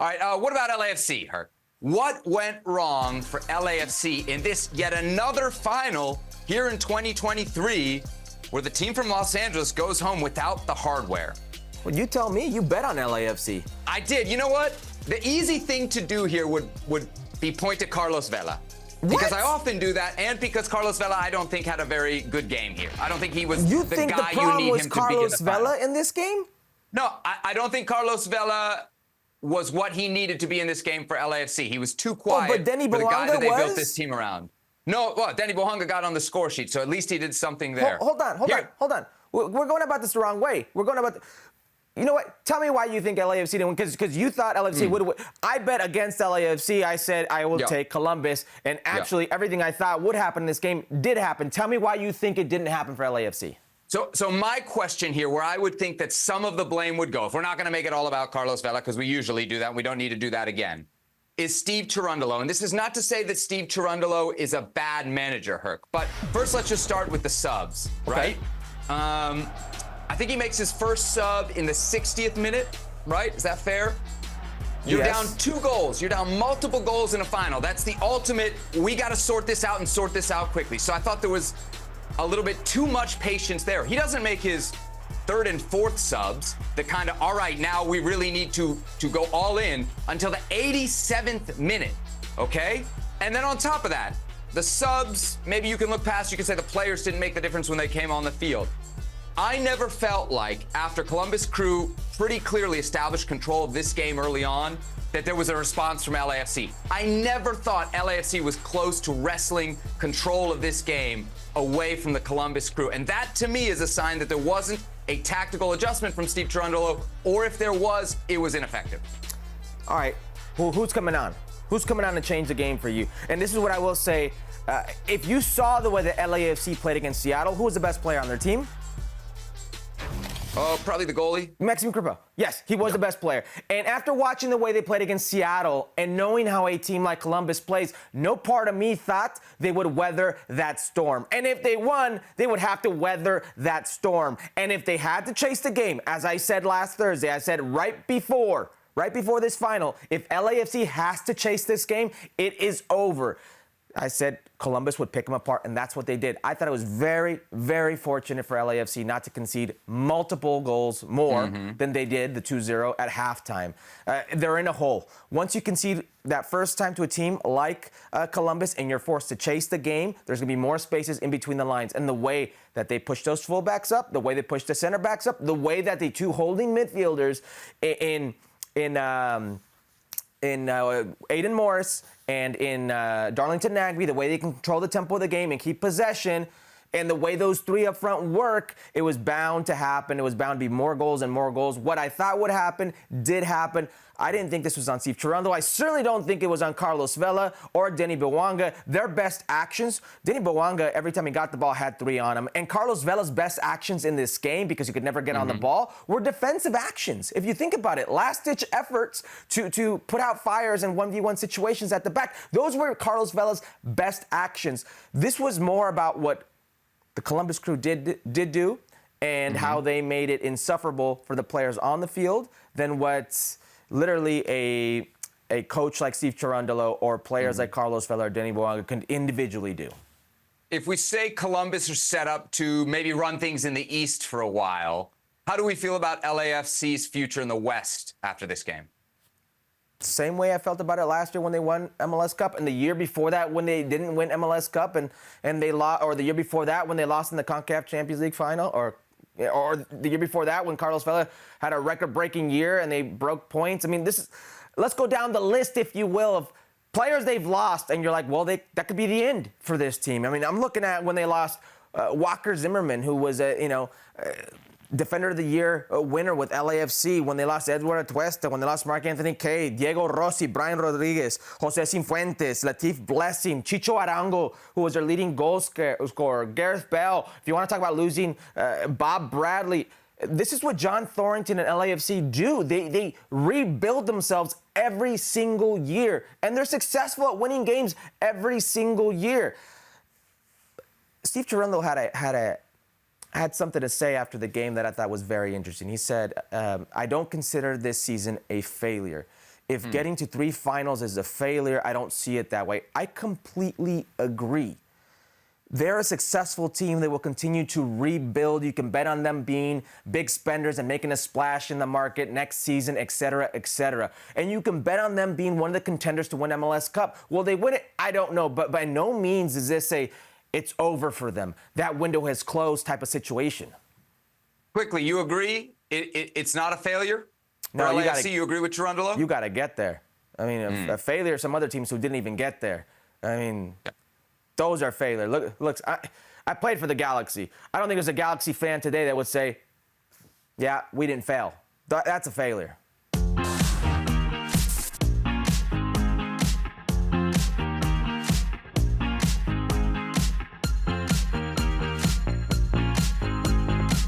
All right, what about LAFC, Herc? What went wrong for LAFC in this yet another final here in 2023 where the team from Los Angeles goes home without the hardware? Well, you tell me. You bet on LAFC. I did. You know what? The easy thing to do here would be point to Carlos Vela. Because I often do that, and because Carlos Vela, I don't think, had a very good game here. I don't think he was You the think guy the problem you need was him Carlos to be in the final. Vela in this game? No, I don't think Carlos Vela was what he needed to be in this game for LAFC. He was too quiet but Denny for the guy Bouanga that they built was? this team around. No, well, Denny Bouanga got on the score sheet, so at least he did something there. Hold on. We're going about this the wrong way. We're going about... You know what? Tell me why you think LAFC didn't win, because you thought LAFC would win. I bet against LAFC. I said I will take Columbus, and actually everything I thought would happen in this game did happen. Tell me why you think it didn't happen for LAFC. So my question here, where I would think that some of the blame would go, if we're not going to make it all about Carlos Vela, because we usually do that, and we don't need to do that again, is Steve Cherundolo. And this is not to say that Steve Cherundolo is a bad manager, Herc. But first, let's just start with the subs, right? I think he makes his first sub in the 60th minute, right? Is that fair? You're down 2 goals. You're down multiple goals in a final. That's the ultimate, we got to sort this out and sort this out quickly. So I thought there was a little bit too much patience there. He doesn't make his 3rd and 4th subs, the kind of, all right, now we really need to go all in until the 87th minute, okay? And then on top of that, the subs, maybe you can look past, you can say the players didn't make the difference when they came on the field. I never felt like, after Columbus Crew pretty clearly established control of this game early on, that there was a response from LAFC. I never thought LAFC was close to wrestling control of this game away from the Columbus Crew. And that, to me, is a sign that there wasn't a tactical adjustment from Steve Cherundolo, or if there was, it was ineffective. All right, who's coming on? Who's coming on to change the game for you? And this is what I will say. If you saw the way the LAFC played against Seattle, who was the best player on their team? Oh, probably the goalie. Maxime Crépeau. Yes, he was the best player. And after watching the way they played against Seattle and knowing how a team like Columbus plays, no part of me thought they would weather that storm. And if they won, they would have to weather that storm. And if they had to chase the game, as I said last Thursday, I said right before this final, if LAFC has to chase this game, it is over. I said Columbus would pick them apart, and that's what they did. I thought it was very, very fortunate for LAFC not to concede multiple goals more than they did, the 2-0 at halftime. They're in a hole. Once you concede that first time to a team like Columbus and you're forced to chase the game, there's going to be more spaces in between the lines. And the way that they push those fullbacks up, the way they push the center backs up, the way that the 2 holding midfielders in Aiden Morris and in Darlington Nagbe, the way they control the tempo of the game and keep possession, and the way those 3 up front work, it was bound to happen. It was bound to be more goals and more goals. What I thought would happen did happen. I didn't think this was on Steve Cherundolo. I certainly don't think it was on Carlos Vela or Denny Bouanga. Their best actions, Denny Bouanga, every time he got the ball, had 3 on him. And Carlos Vela's best actions in this game, because he could never get on the ball, were defensive actions. If you think about it, last-ditch efforts to put out fires in 1v1 situations at the back, those were Carlos Vela's best actions. This was more about what the Columbus Crew did do and how they made it insufferable for the players on the field than what literally a coach like Steve Cherundolo or players like Carlos Vela or Denny Bouanga can individually do. If we say Columbus are set up to maybe run things in the East for a while, how do we feel about LAFC's future in the West after this game? Same way I felt about it last year when they won MLS Cup, and the year before that when they didn't win MLS Cup, and they lost, or the year before that when they lost in the CONCACAF Champions League final, or the year before that when Carlos Vela had a record-breaking year and they broke points. I mean, let's go down the list, if you will, of players they've lost, and you're like, well, that could be the end for this team. I mean, I'm looking at when they lost Walker Zimmerman, who was Defender of the Year winner with LAFC, when they lost Edward Atuesta, when they lost Mark Anthony Kaye, Diego Rossi, Brian Rodriguez, Jose Cifuentes, Latif Blessing, Chicho Arango, who was their leading goal scorer, Gareth Bell. If you want to talk about losing Bob Bradley, this is what John Thornton and LAFC do. They rebuild themselves every single year, and they're successful at winning games every single year. Steve Cherundolo had something to say after the game that I thought was very interesting. He said, I don't consider this season a failure. if getting to 3 finals is a failure, I don't see it that way. I completely agree. They're a successful team. They will continue to rebuild. You can bet on them being big spenders and making a splash in the market next season, et cetera, et cetera. And you can bet on them being one of the contenders to win MLS Cup. Will they win it? I don't know. But by no means is this it's over for them. That window has closed type of situation. Quickly, you agree it's not a failure? No, for you LAFC, gotta, you agree with Cherundolo? You got to get there. I mean, a failure some other teams who didn't even get there. I mean, those are failures. Look, I played for the Galaxy. I don't think there's a Galaxy fan today that would say, yeah, we didn't fail. That's a failure.